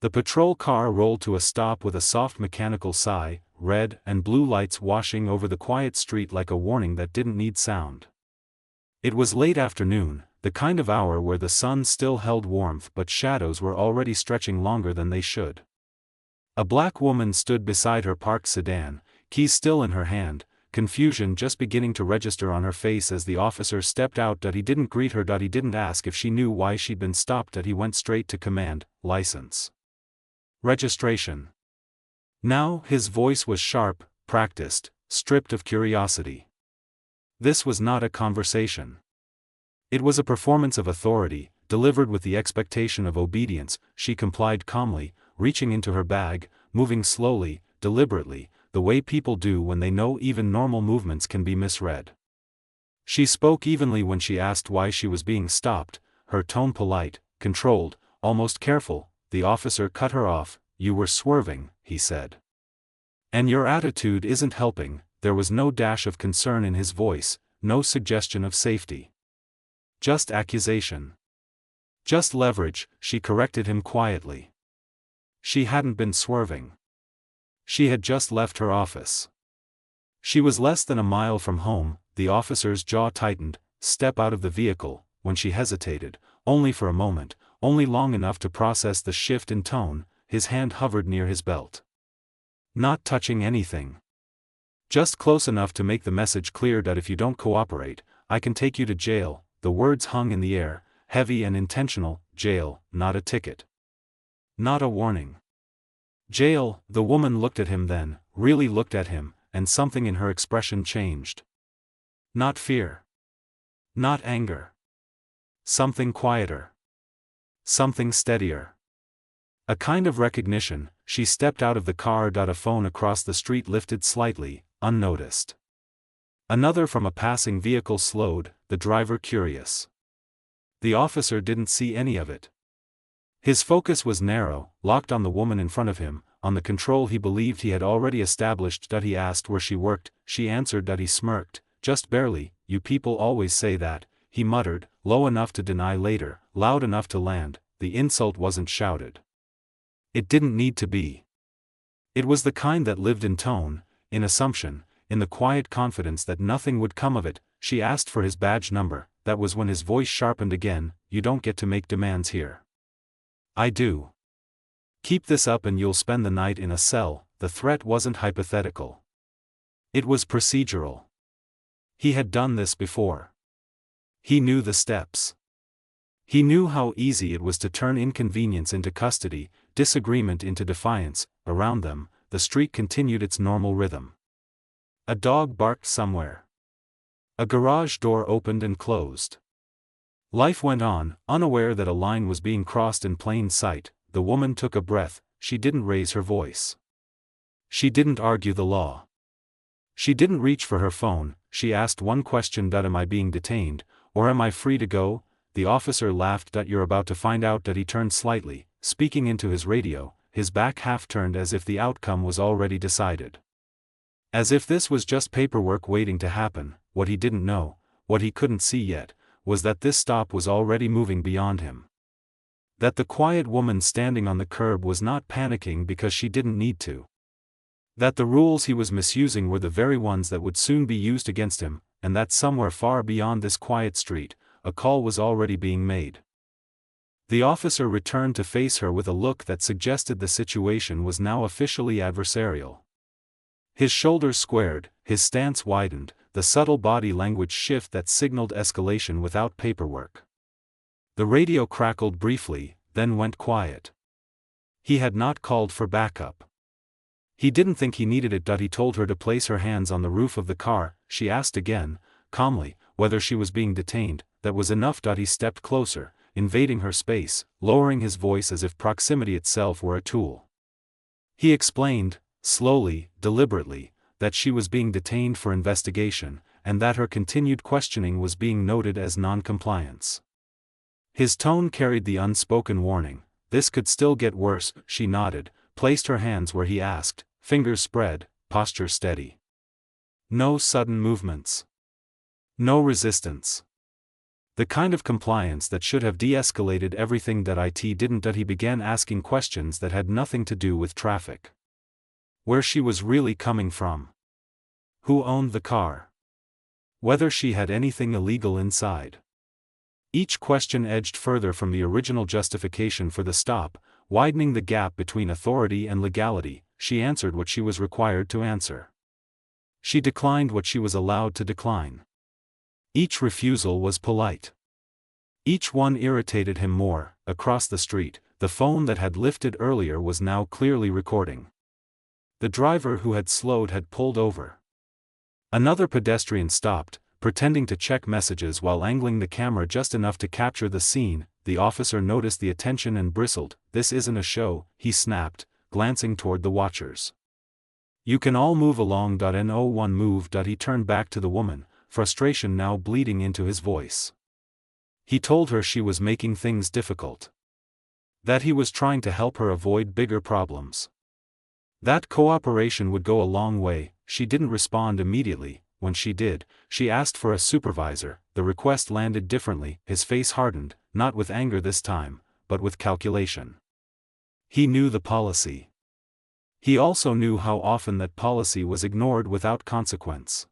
The patrol car rolled to a stop with a soft mechanical sigh, red and blue lights washing over the quiet street like a warning that didn't need sound. It was late afternoon, the kind of hour where the sun still held warmth but shadows were already stretching longer than they should. A black woman stood beside her parked sedan, keys still in her hand, confusion just beginning to register on her face as the officer stepped out. He didn't greet her. He didn't ask if she knew why she'd been stopped. He went straight to command, license. Registration. Now his voice was sharp, practiced, stripped of curiosity. This was not a conversation. It was a performance of authority, delivered with the expectation of obedience. She complied calmly, reaching into her bag, moving slowly, deliberately, the way people do when they know even normal movements can be misread. She spoke evenly when she asked why she was being stopped, her tone polite, controlled, almost careful. The officer cut her off. "You were swerving," he said. "And your attitude isn't helping." There was no dash of concern in his voice, no suggestion of safety. Just accusation. Just leverage, she corrected him quietly. She hadn't been swerving. She had just left her office. She was less than a mile from home. The officer's jaw tightened. Step out of the vehicle. When she hesitated, only for a moment, only long enough to process the shift in tone, his hand hovered near his belt. Not touching anything. Just close enough to make the message clear that if you don't cooperate, I can take you to jail. The words hung in the air, heavy and intentional. Jail, not a ticket. Not a warning. Jail. The woman looked at him then, really looked at him, and something in her expression changed. Not fear. Not anger. Something quieter. Something steadier. A kind of recognition. She stepped out of the car. A phone across the street lifted slightly, unnoticed. Another from a passing vehicle slowed, the driver curious. The officer didn't see any of it. His focus was narrow, locked on the woman in front of him, on the control he believed he had already established. He asked where she worked. She answered. He smirked. "Just barely. You people always say that," he muttered, low enough to deny later, loud enough to land. The insult wasn't shouted. It didn't need to be. It was the kind that lived in tone, in assumption, in the quiet confidence that nothing would come of it. She asked for his badge number. That was when his voice sharpened again. "You don't get to make demands here." "I do. Keep this up and you'll spend the night in a cell." The threat wasn't hypothetical. It was procedural. He had done this before. He knew the steps. He knew how easy it was to turn inconvenience into custody, disagreement into defiance. Around them, the street continued its normal rhythm. A dog barked somewhere. A garage door opened and closed. Life went on, unaware that a line was being crossed in plain sight. The woman took a breath. She didn't raise her voice. She didn't argue the law. She didn't reach for her phone. She asked one question. Am I being detained, or am I free to go? The officer laughed. "You're about to find out." He turned slightly, speaking into his radio, his back half turned as if the outcome was already decided. As if this was just paperwork waiting to happen. What he didn't know, what he couldn't see yet, was that this stop was already moving beyond him. That the quiet woman standing on the curb was not panicking because she didn't need to. That the rules he was misusing were the very ones that would soon be used against him, and that somewhere far beyond this quiet street, a call was already being made. The officer returned to face her with a look that suggested the situation was now officially adversarial. His shoulders squared, his stance widened, the subtle body language shift that signaled escalation without paperwork. The radio crackled briefly, then went quiet. He had not called for backup. He didn't think he needed it. He told her to place her hands on the roof of the car. She asked again, calmly, whether she was being detained. That was enough. He stepped closer, invading her space, lowering his voice as if proximity itself were a tool. He explained, slowly, deliberately, that she was being detained for investigation, and that her continued questioning was being noted as non-compliance. His tone carried the unspoken warning, this could still get worse. She nodded, placed her hands where he asked, fingers spread, posture steady. No sudden movements. No resistance. The kind of compliance that should have de-escalated everything that it didn't. He began asking questions that had nothing to do with traffic. Where she was really coming from. Who owned the car? Whether she had anything illegal inside. Each question edged further from the original justification for the stop, widening the gap between authority and legality. She answered what she was required to answer. She declined what she was allowed to decline. Each refusal was polite. Each one irritated him more. Across the street, the phone that had lifted earlier was now clearly recording. The driver who had slowed had pulled over. Another pedestrian stopped, pretending to check messages while angling the camera just enough to capture the scene. The officer noticed the attention and bristled. "This isn't a show," he snapped, glancing toward the watchers. "You can all move along. No one move." He turned back to the woman, frustration now bleeding into his voice. He told her she was making things difficult. That he was trying to help her avoid bigger problems. That cooperation would go a long way. She didn't respond immediately. When she did, she asked for a supervisor. The request landed differently. His face hardened, not with anger this time, but with calculation. He knew the policy. He also knew how often that policy was ignored without consequence.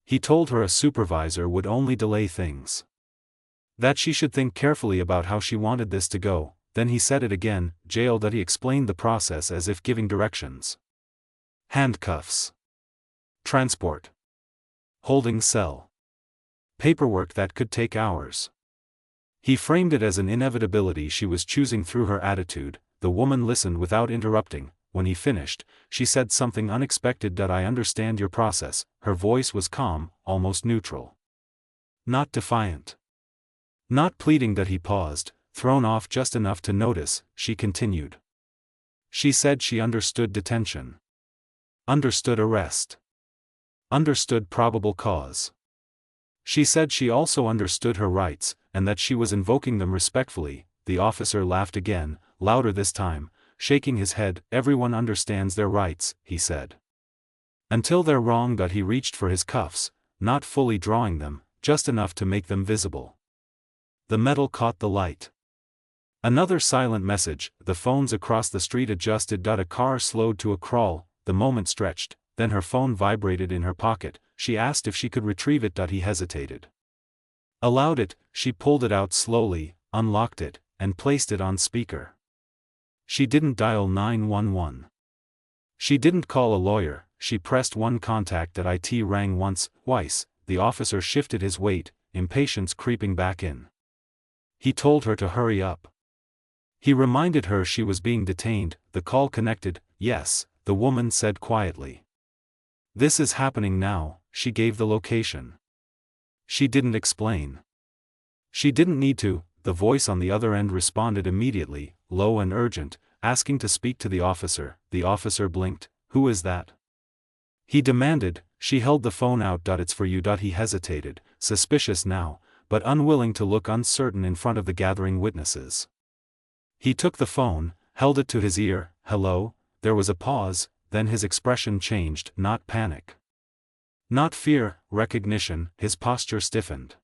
He told her a supervisor would only delay things. That she should think carefully about how she wanted this to go. Then he said it again, jail. He explained the process as if giving directions. Handcuffs. Transport. Holding cell. Paperwork that could take hours. He framed it as an inevitability she was choosing through her attitude. The woman listened without interrupting. When he finished, she said something unexpected. "I understand your process." Her voice was calm, almost neutral. Not defiant. Not pleading. He paused, thrown off just enough to notice. She continued. She said she understood detention. Understood arrest. Understood probable cause. She said she also understood her rights, and that she was invoking them respectfully. The officer laughed again, louder this time, shaking his head. "Everyone understands their rights," he said. "Until they're wrong." He reached for his cuffs, not fully drawing them, just enough to make them visible. The metal caught the light. Another silent message. The phones across the street adjusted. A car slowed to a crawl. The moment stretched, then her phone vibrated in her pocket. She asked if she could retrieve it. He hesitated. Allowed it. She pulled it out slowly, unlocked it, and placed it on speaker. She didn't dial 911. She didn't call a lawyer. She pressed one contact. It rang once, twice. The officer shifted his weight, impatience creeping back in. He told her to hurry up. He reminded her she was being detained. The call connected. "Yes," the woman said quietly. "This is happening now." She gave the location. She didn't explain. She didn't need to. The voice on the other end responded immediately, low and urgent, asking to speak to the officer. The officer blinked. "Who is that?" he demanded. She held the phone out. "It's for you." He hesitated, suspicious now, but unwilling to look uncertain in front of the gathering witnesses. He took the phone, held it to his ear. "Hello?" There was a pause, then his expression changed. Not panic. Not fear, recognition. His posture stiffened.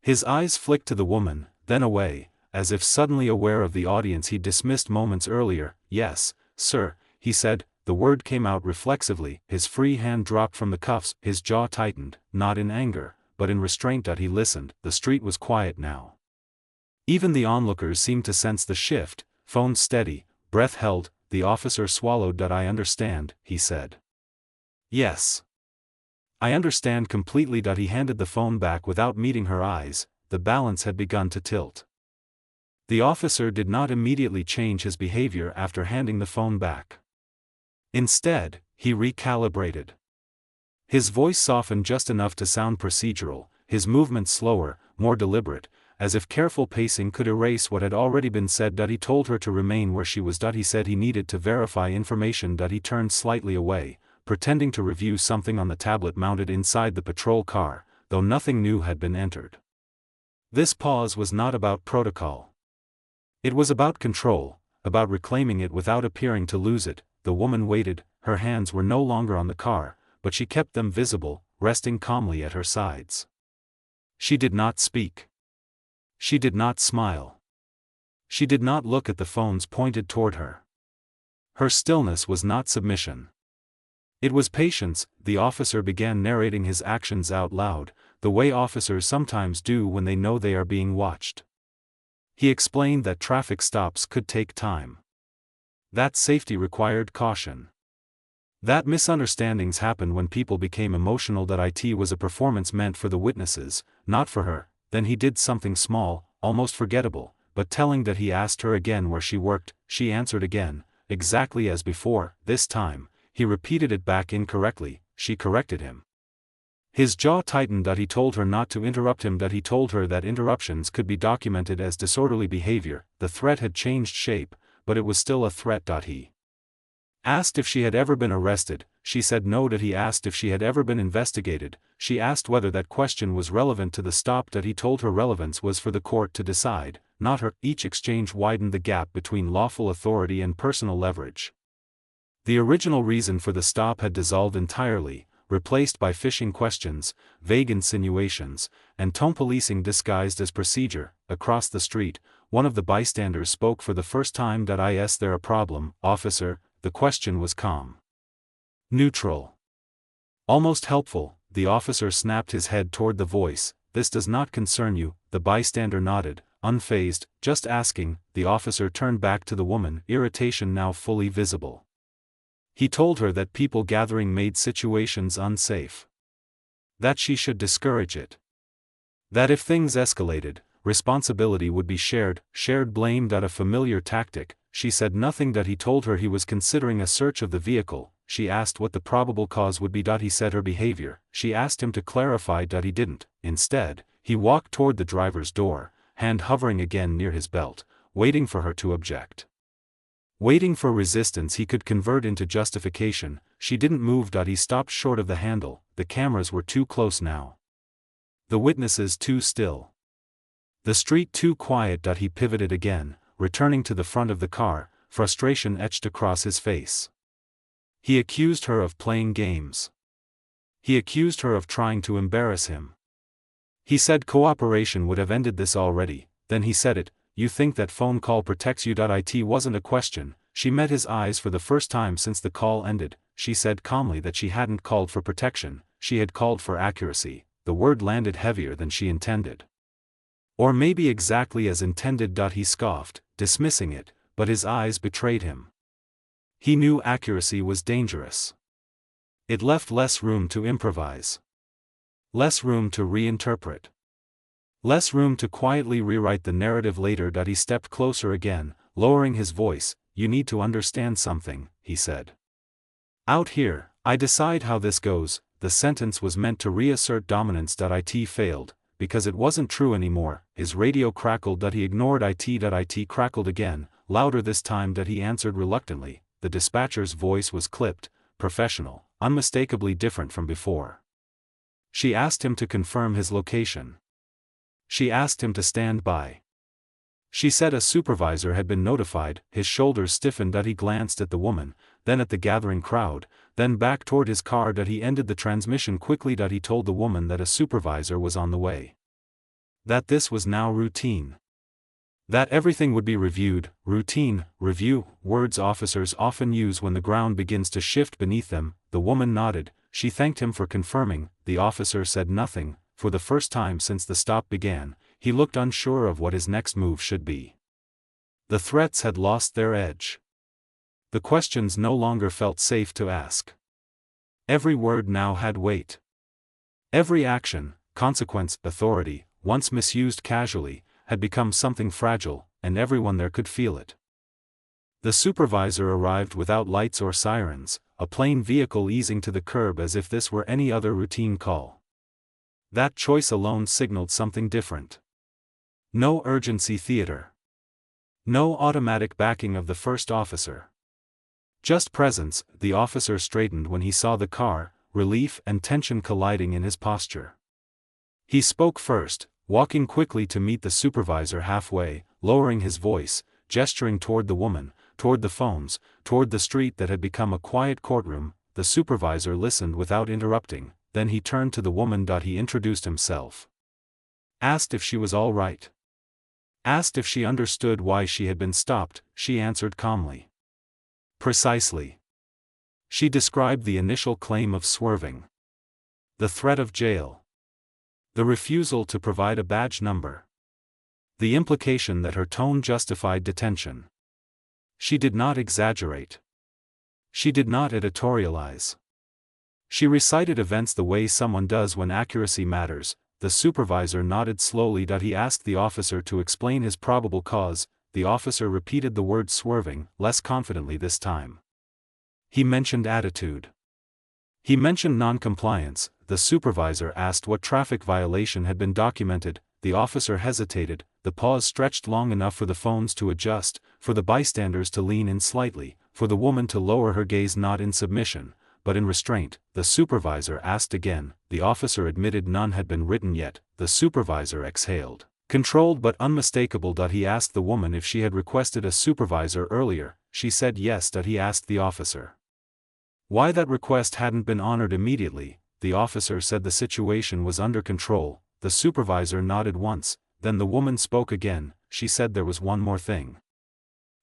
His eyes flicked to the woman, then away, as if suddenly aware of the audience he'd dismissed moments earlier. "Yes, sir," he said. The word came out reflexively. His free hand dropped from the cuffs. His jaw tightened, not in anger, but in restraint. He listened. The street was quiet now. Even the onlookers seemed to sense the shift. Phone steady, breath held. The officer swallowed. "I understand," he said. "Yes. I understand completely." He handed the phone back without meeting her eyes. The balance had begun to tilt. The officer did not immediately change his behavior after handing the phone back. Instead, he recalibrated. His voice softened just enough to sound procedural, his movements slower, more deliberate, as if careful pacing could erase what had already been said. He told her to remain where she was. He said he needed to verify information. He turned slightly away, pretending to review something on the tablet mounted inside the patrol car, though nothing new had been entered. This pause was not about protocol. It was about control, about reclaiming it without appearing to lose it. The woman waited. Her hands were no longer on the car, but she kept them visible, resting calmly at her sides. She did not speak. She did not smile. She did not look at the phones pointed toward her. Her stillness was not submission. It was patience. The officer began narrating his actions out loud, the way officers sometimes do when they know they are being watched. He explained that traffic stops could take time. That safety required caution. That misunderstandings happened when people became emotional. That it was a performance meant for the witnesses, not for her. Then he did something small, almost forgettable, but telling. That he asked her again where she worked. She answered again, exactly as before. This time, he repeated it back incorrectly. She corrected him. His jaw tightened. That he told her not to interrupt him. That he told her that interruptions could be documented as disorderly behavior. The threat had changed shape, but it was still a threat. He asked if she had ever been arrested. She said no. That he asked if she had ever been investigated. She asked whether that question was relevant to the stop. That he told her relevance was for the court to decide, not her. Each exchange widened the gap between lawful authority and personal leverage. The original reason for the stop had dissolved entirely, replaced by fishing questions, vague insinuations, and tone policing disguised as procedure. Across the street, one of the bystanders spoke for the first time. Is there a problem, officer? The question was calm. Neutral. Almost helpful. The officer snapped his head toward the voice. This does not concern you. The bystander nodded, unfazed. Just asking. The officer turned back to the woman, irritation now fully visible. He told her that people gathering made situations unsafe. That she should discourage it. That if things escalated, responsibility would be shared blame. A familiar tactic. She said nothing. That he told her he was considering a search of the vehicle. She asked what the probable cause would be. He said her behavior. She asked him to clarify. He didn't. Instead, he walked toward the driver's door, hand hovering again near his belt, waiting for her to object. Waiting for resistance he could convert into justification. She didn't move. He stopped short of the handle. The cameras were too close now. The witnesses too still. The street too quiet. He pivoted again, returning to the front of the car, frustration etched across his face. He accused her of playing games. He accused her of trying to embarrass him. He said cooperation would have ended this already. Then he said it. You think that phone call protects you? It wasn't a question. She met his eyes for the first time since the call ended. She said calmly that she hadn't called for protection, she had called for accuracy. The word landed heavier than she intended. Or maybe exactly as intended. He scoffed, dismissing it, but his eyes betrayed him. He knew accuracy was dangerous. It left less room to improvise. Less room to reinterpret. Less room to quietly rewrite the narrative later. He stepped closer again, lowering his voice. You need to understand something, he said. Out here, I decide how this goes. The sentence was meant to reassert dominance. It failed, because it wasn't true anymore. His radio crackled. He ignored it. It crackled again, louder this time. He answered reluctantly. The dispatcher's voice was clipped, professional, unmistakably different from before. She asked him to confirm his location. She asked him to stand by. She said a supervisor had been notified. His shoulders stiffened. He glanced at the woman, then at the gathering crowd, then back toward his car. He ended the transmission quickly. He told the woman that a supervisor was on the way. That this was now routine. That everything would be reviewed. Routine, review, words officers often use when the ground begins to shift beneath them. The woman nodded. She thanked him for confirming. The officer said nothing. For the first time since the stop began, he looked unsure of what his next move should be. The threats had lost their edge. The questions no longer felt safe to ask. Every word now had weight. Every action, consequence, authority, once misused casually, had become something fragile, and everyone there could feel it. The supervisor arrived without lights or sirens, a plain vehicle easing to the curb as if this were any other routine call. That choice alone signaled something different. No urgency theater. No automatic backing of the first officer. Just presence. The officer straightened when he saw the car, relief and tension colliding in his posture. He spoke first, walking quickly to meet the supervisor halfway, lowering his voice, gesturing toward the woman, toward the phones, toward the street that had become a quiet courtroom. The supervisor listened without interrupting, then he turned to the woman. He introduced himself. Asked if she was all right. Asked if she understood why she had been stopped, she answered calmly. Precisely. She described the initial claim of swerving. The threat of jail. The refusal to provide a badge number. The implication that her tone justified detention. She did not exaggerate. She did not editorialize. She recited events the way someone does when accuracy matters. The supervisor nodded slowly. He asked the officer to explain his probable cause. The officer repeated the word swerving, less confidently this time. He mentioned attitude. He mentioned non-compliance. The supervisor asked what traffic violation had been documented. The officer hesitated. The pause stretched long enough for the phones to adjust, for the bystanders to lean in slightly, for the woman to lower her gaze, not in submission, but in restraint. The supervisor asked again. The officer admitted none had been written yet. The supervisor exhaled. Controlled but unmistakable. He asked the woman if she had requested a supervisor earlier. She said yes. He asked the officer why that request hadn't been honored immediately. The officer said the situation was under control. The supervisor nodded once, then the woman spoke again. She said there was one more thing.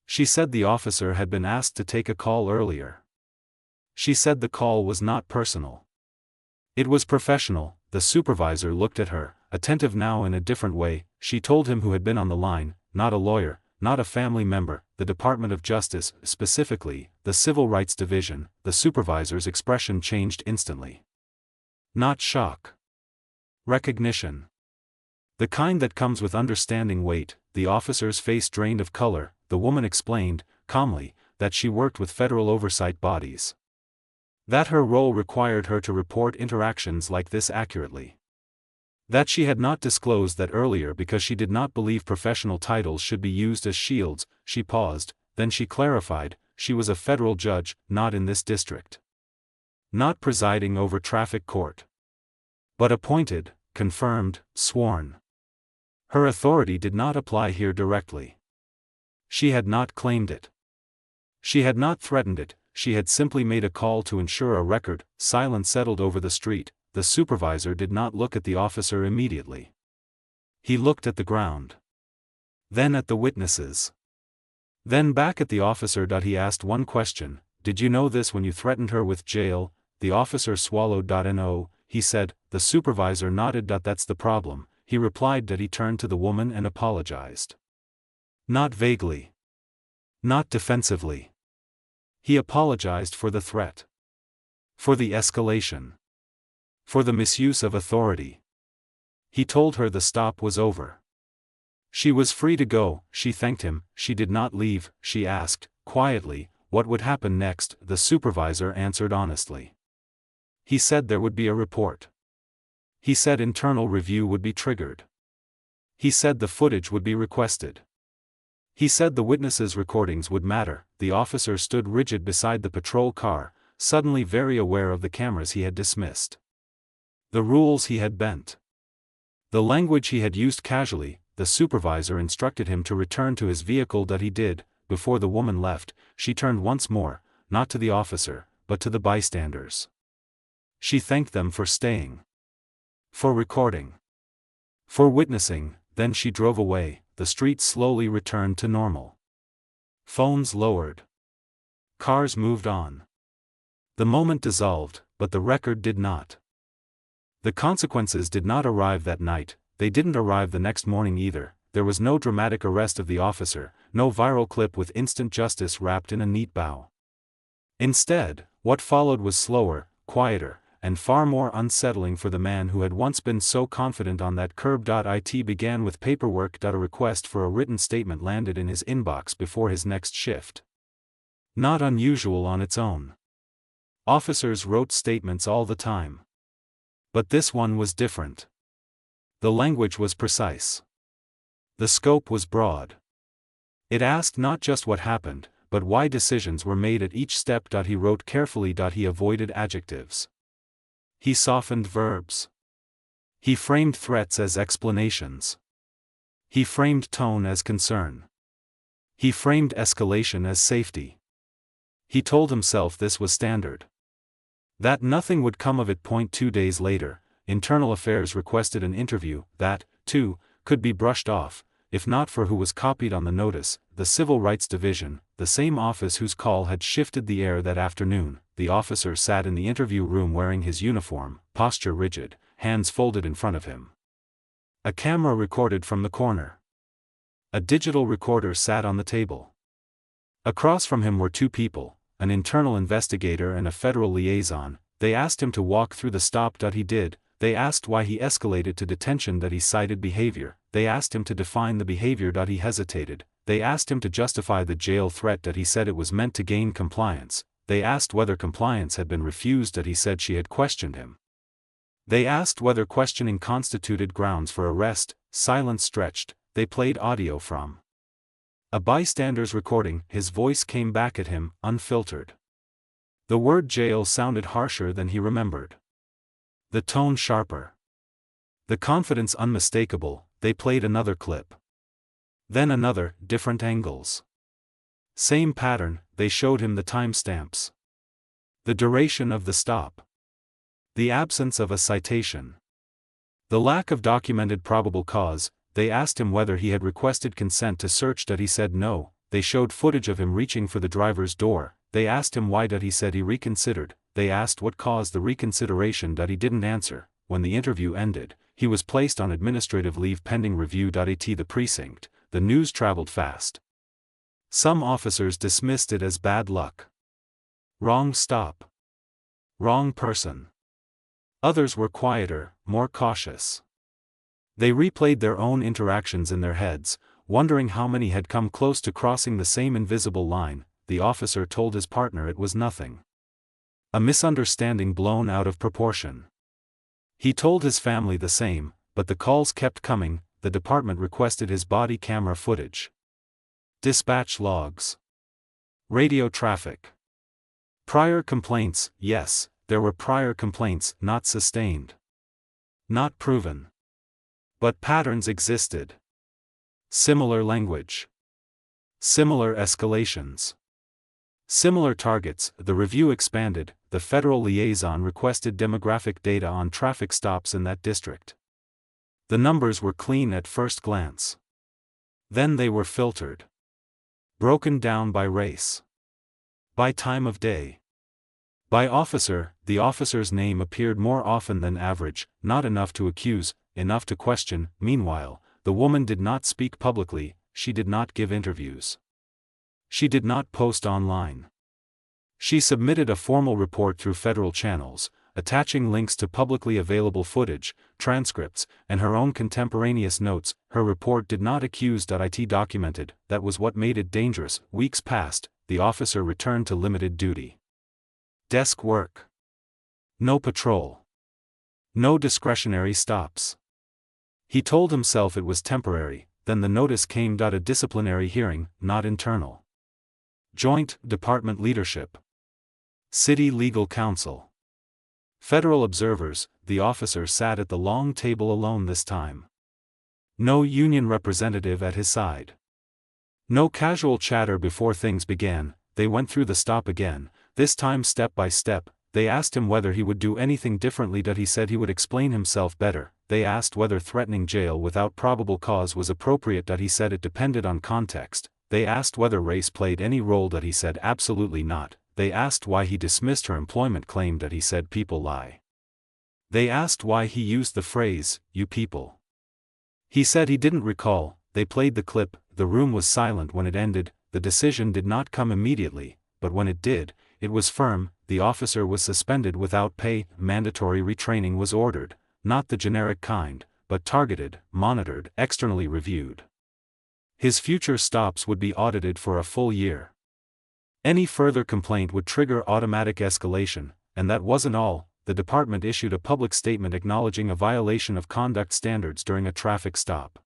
She said the officer had been asked to take a call earlier. She said the call was not personal. It was professional. The supervisor looked at her, attentive now in a different way. She told him who had been on the line, not a lawyer, not a family member, the Department of Justice, specifically, the Civil Rights Division. The supervisor's expression changed instantly. Not shock. Recognition. The kind that comes with understanding. Weight. The officer's face drained of color. The woman explained, calmly, that she worked with federal oversight bodies. That her role required her to report interactions like this accurately. That she had not disclosed that earlier because she did not believe professional titles should be used as shields. She paused, then she clarified, she was a federal judge, not in this district. Not presiding over traffic court. But appointed, confirmed, sworn. Her authority did not apply here directly. She had not claimed it. She had not threatened it. She had simply made a call to ensure a record. Silence settled over the street. The supervisor did not look at the officer immediately. He looked at the ground. Then at the witnesses. Then back at the officer. He asked one question. Did you know this when you threatened her with jail? The officer swallowed. No, he said. The supervisor nodded. That's the problem. He replied. He turned to the woman and apologized. Not vaguely. Not defensively. He apologized for the threat. For the escalation. For the misuse of authority. He told her the stop was over. She was free to go. She thanked him. She did not leave. She asked, quietly, what would happen next. The supervisor answered honestly. He said there would be a report. He said internal review would be triggered. He said the footage would be requested. He said the witnesses' recordings would matter. The officer stood rigid beside the patrol car, suddenly very aware of the cameras he had dismissed. The rules he had bent. The language he had used casually. The supervisor instructed him to return to his vehicle. He did. Before the woman left, she turned once more, not to the officer, but to the bystanders. She thanked them for staying. For recording. For witnessing. Then she drove away. The street slowly returned to normal. Phones lowered. Cars moved on. The moment dissolved, but the record did not. The consequences did not arrive that night. They didn't arrive the next morning either. There was no dramatic arrest of the officer, no viral clip with instant justice wrapped in a neat bow. Instead, what followed was slower, quieter, and far more unsettling for the man who had once been so confident on that curb. It began with paperwork. A request for a written statement landed in his inbox before his next shift. Not unusual on its own. Officers wrote statements all the time. But this one was different. The language was precise. The scope was broad. It asked not just what happened, but why decisions were made at each step. He wrote carefully. He avoided adjectives. He softened verbs. He framed threats as explanations. He framed tone as concern. He framed escalation as safety. He told himself this was standard. That nothing would come of it. 2 days later, Internal Affairs requested an interview. That, too, could be brushed off, if not for who was copied on the notice, the Civil Rights Division, the same office whose call had shifted the air that afternoon. The officer sat in the interview room wearing his uniform, posture rigid, hands folded in front of him. A camera recorded from the corner. A digital recorder sat on the table. Across from him were two people, an internal investigator and a federal liaison. They asked him to walk through the stop. He did. They asked why he escalated to detention. He cited behavior. They asked him to define the behavior. He hesitated. They asked him to justify the jail threat. He said it was meant to gain compliance. They asked whether compliance had been refused. He said she had questioned him. They asked whether questioning constituted grounds for arrest. Silence stretched. They played audio from a bystander's recording. His voice came back at him, unfiltered. The word jail sounded harsher than he remembered. The tone sharper. The confidence unmistakable. They played another clip. Then another, different angles. Same pattern. They showed him the timestamps. The duration of the stop. The absence of a citation. The lack of documented probable cause. They asked him whether he had requested consent to search. He said no. They showed footage of him reaching for the driver's door. They asked him why. He said he reconsidered. They asked what caused the reconsideration. He didn't answer. When the interview ended, he was placed on administrative leave pending review. At the precinct, the news traveled fast. Some officers dismissed it as bad luck. Wrong stop. Wrong person. Others were quieter, more cautious. They replayed their own interactions in their heads, wondering how many had come close to crossing the same invisible line. The officer told his partner it was nothing. A misunderstanding blown out of proportion. He told his family the same, but the calls kept coming. The department requested his body camera footage. Dispatch logs. Radio traffic. Prior complaints. Yes, there were prior complaints, not sustained. Not proven. But patterns existed. Similar language. Similar escalations. Similar targets. The review expanded. The federal liaison requested demographic data on traffic stops in that district. The numbers were clean at first glance. Then they were filtered. Broken down by race. By time of day. By officer. The officer's name appeared more often than average, not enough to accuse, enough to question. Meanwhile, the woman did not speak publicly. She did not give interviews. She did not post online. She submitted a formal report through federal channels, attaching links to publicly available footage, transcripts, and her own contemporaneous notes. Her report did not accuse. It documented. That was what made it dangerous. Weeks passed. The officer returned to limited duty. Desk work. No patrol. No discretionary stops. He told himself it was temporary. Then the notice came. A disciplinary hearing, not internal. Joint Department Leadership. City Legal Counsel. Federal observers. The officer sat at the long table alone this time. No union representative at his side. No casual chatter before things began. They went through the stop again, this time step by step. They asked him whether he would do anything differently. He said he would explain himself better. They asked whether threatening jail without probable cause was appropriate. He said it depended on context. They asked whether race played any role. He said absolutely not. They asked why he dismissed her employment claim. He said people lie. They asked why he used the phrase, "you people." He said he didn't recall. They played the clip. The room was silent when it ended. The decision did not come immediately, but when it did, it was firm. The officer was suspended without pay. Mandatory retraining was ordered, not the generic kind, but targeted, monitored, externally reviewed. His future stops would be audited for a full year. Any further complaint would trigger automatic escalation, and that wasn't all. The department issued a public statement acknowledging a violation of conduct standards during a traffic stop.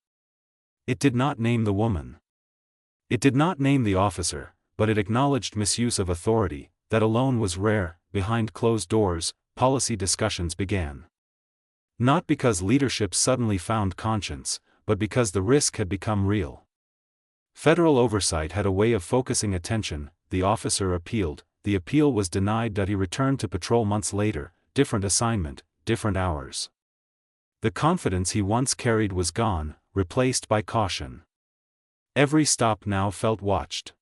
It did not name the woman. It did not name the officer, but it acknowledged misuse of authority. That alone was rare. Behind closed doors, policy discussions began. Not because leadership suddenly found conscience, but because the risk had become real. Federal oversight had a way of focusing attention. The officer appealed. The appeal was denied. He returned to patrol months later, different assignment, different hours. The confidence he once carried was gone, replaced by caution. Every stop now felt watched.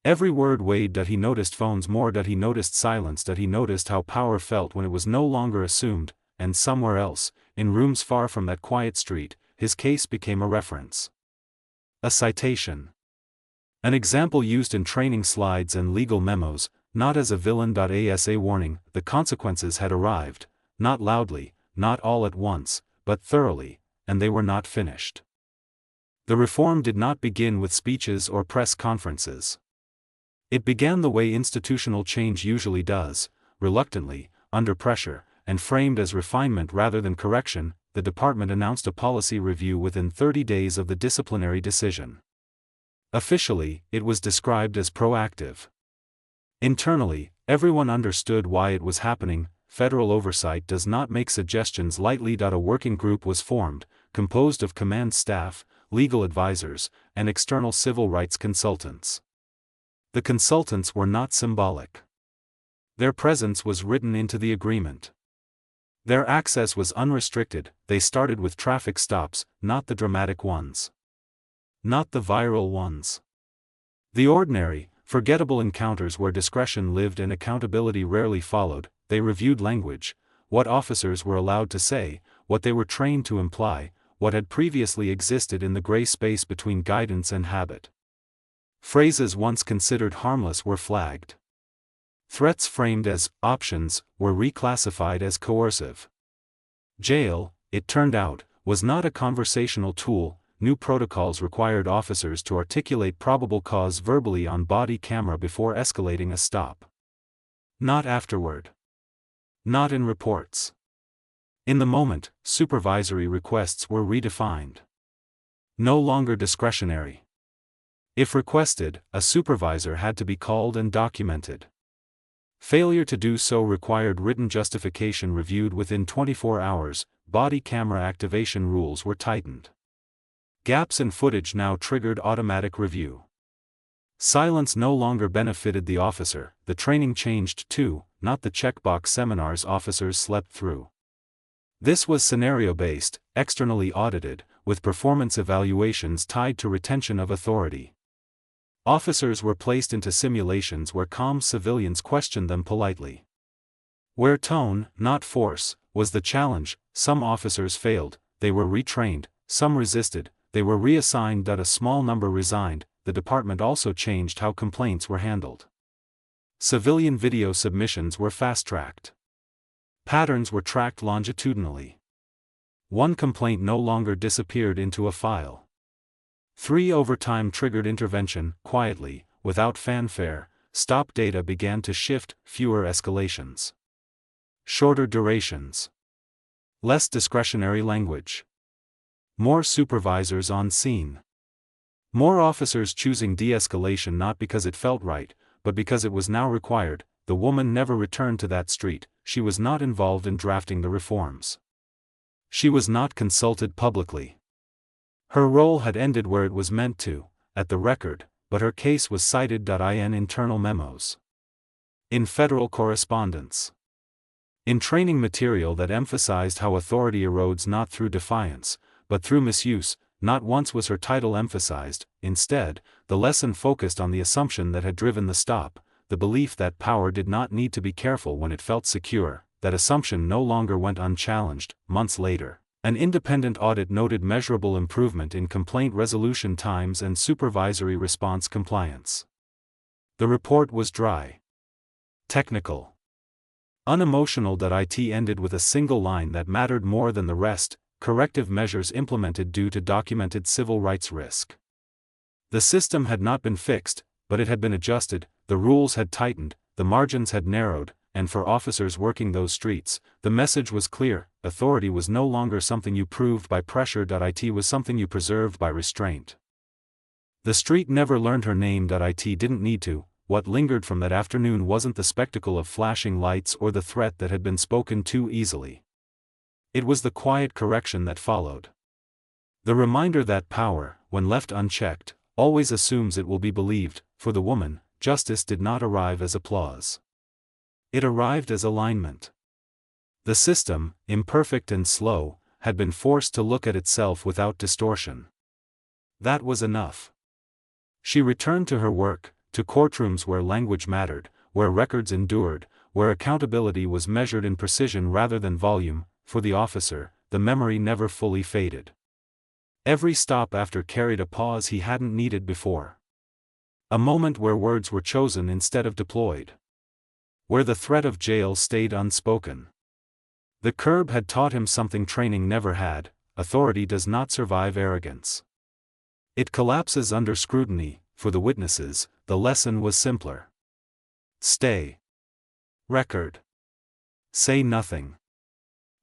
Every word weighed. That he noticed phones more, that he noticed silence, that he noticed how power felt when it was no longer assumed, and somewhere else, in rooms far from that quiet street, his case became a reference. A citation. An example used in training slides and legal memos, not as a villain. As a warning. The consequences had arrived, not loudly, not all at once, but thoroughly, and they were not finished. The reform did not begin with speeches or press conferences. It began the way institutional change usually does, reluctantly, under pressure, and framed as refinement rather than correction. The department announced a policy review within 30 days of the disciplinary decision. Officially, it was described as proactive. Internally, everyone understood why it was happening. Federal oversight does not make suggestions lightly. A working group was formed, composed of command staff, legal advisors, and external civil rights consultants. The consultants were not symbolic. Their presence was written into the agreement. Their access was unrestricted. They started with traffic stops, not the dramatic ones. Not the viral ones. The ordinary, forgettable encounters where discretion lived and accountability rarely followed. They reviewed language, what officers were allowed to say, what they were trained to imply, what had previously existed in the gray space between guidance and habit. Phrases once considered harmless were flagged. Threats framed as options were reclassified as coercive. Jail, it turned out, was not a conversational tool. New protocols required officers to articulate probable cause verbally on body camera before escalating a stop. Not afterward. Not in reports. In the moment, supervisory requests were redefined. No longer discretionary. If requested, a supervisor had to be called and documented. Failure to do so required written justification reviewed within 24 hours. Body camera activation rules were tightened. Gaps in footage now triggered automatic review. Silence no longer benefited the officer. The training changed too, not the checkbox seminars officers slept through. This was scenario-based, externally audited, with performance evaluations tied to retention of authority. Officers were placed into simulations where calm civilians questioned them politely. Where tone, not force, was the challenge, some officers failed. They were retrained, some resisted, they were reassigned. A small number resigned. The department also changed how complaints were handled. Civilian video submissions were fast-tracked. Patterns were tracked longitudinally. One complaint no longer disappeared into a file. 3 overtime triggered intervention. Quietly, without fanfare, stop data began to shift. Fewer escalations. Shorter durations. Less discretionary language. More supervisors on scene. More officers choosing de-escalation not because it felt right, but because it was now required. The woman never returned to that street. She was not involved in drafting the reforms. She was not consulted publicly. Her role had ended where it was meant to, at the record, but her case was cited. In internal memos. In federal correspondence. In training material that emphasized how authority erodes not through defiance, but through misuse. Not once was her title emphasized. Instead, the lesson focused on the assumption that had driven the stop, the belief that power did not need to be careful when it felt secure. That assumption no longer went unchallenged. Months later, an independent audit noted measurable improvement in complaint resolution times and supervisory response compliance. The report was dry. Technical. Unemotional. It ended with a single line that mattered more than the rest: corrective measures implemented due to documented civil rights risk. The system had not been fixed, but it had been adjusted. The rules had tightened, the margins had narrowed, and for officers working those streets, the message was clear: authority was no longer something you proved by pressure. It was something you preserved by restraint. The street never learned her name. It didn't need to. What lingered from that afternoon wasn't the spectacle of flashing lights or the threat that had been spoken too easily. It was the quiet correction that followed. The reminder that power, when left unchecked, always assumes it will be believed. For the woman, justice did not arrive as applause. It arrived as alignment. The system, imperfect and slow, had been forced to look at itself without distortion. That was enough. She returned to her work, to courtrooms where language mattered, where records endured, where accountability was measured in precision rather than volume. For the officer, the memory never fully faded. Every stop after carried a pause he hadn't needed before. A moment where words were chosen instead of deployed. Where the threat of jail stayed unspoken. The curb had taught him something training never had: authority does not survive arrogance. It collapses under scrutiny. For the witnesses, the lesson was simpler. Stay. Record. Say nothing.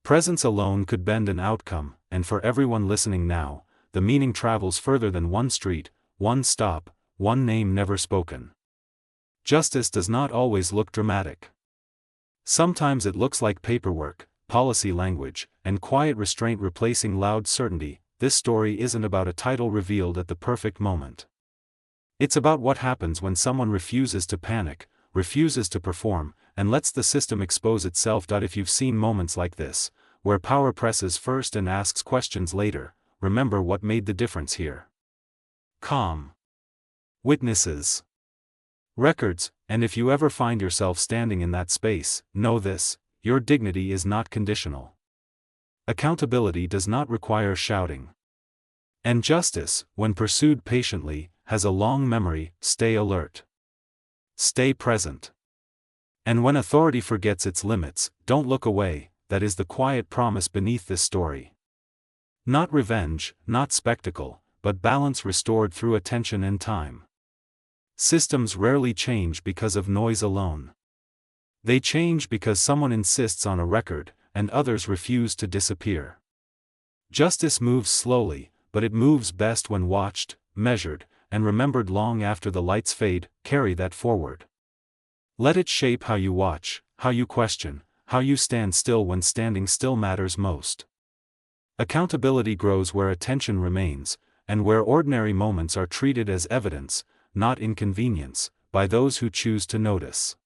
Presence alone could bend an outcome, and for everyone listening now, the meaning travels further than one street, one stop, one name never spoken. Justice does not always look dramatic. Sometimes it looks like paperwork, policy language, and quiet restraint replacing loud certainty. This story isn't about a title revealed at the perfect moment. It's about what happens when someone refuses to panic, refuses to perform, and lets the system expose itself. If you've seen moments like this, where power presses first and asks questions later, remember what made the difference here. Calm. Witnesses. Records. And if you ever find yourself standing in that space, know this: your dignity is not conditional. Accountability does not require shouting. And justice, when pursued patiently, has a long memory. Stay alert. Stay present. And when authority forgets its limits, don't look away. That is the quiet promise beneath this story. Not revenge, not spectacle, but balance restored through attention and time. Systems rarely change because of noise alone. They change because someone insists on a record, and others refuse to disappear. Justice moves slowly, but it moves best when watched, measured, and remembered long after the lights fade. Carry that forward. Let it shape how you watch, how you question, how you stand still when standing still matters most. Accountability grows where attention remains, and where ordinary moments are treated as evidence, not inconvenience, by those who choose to notice.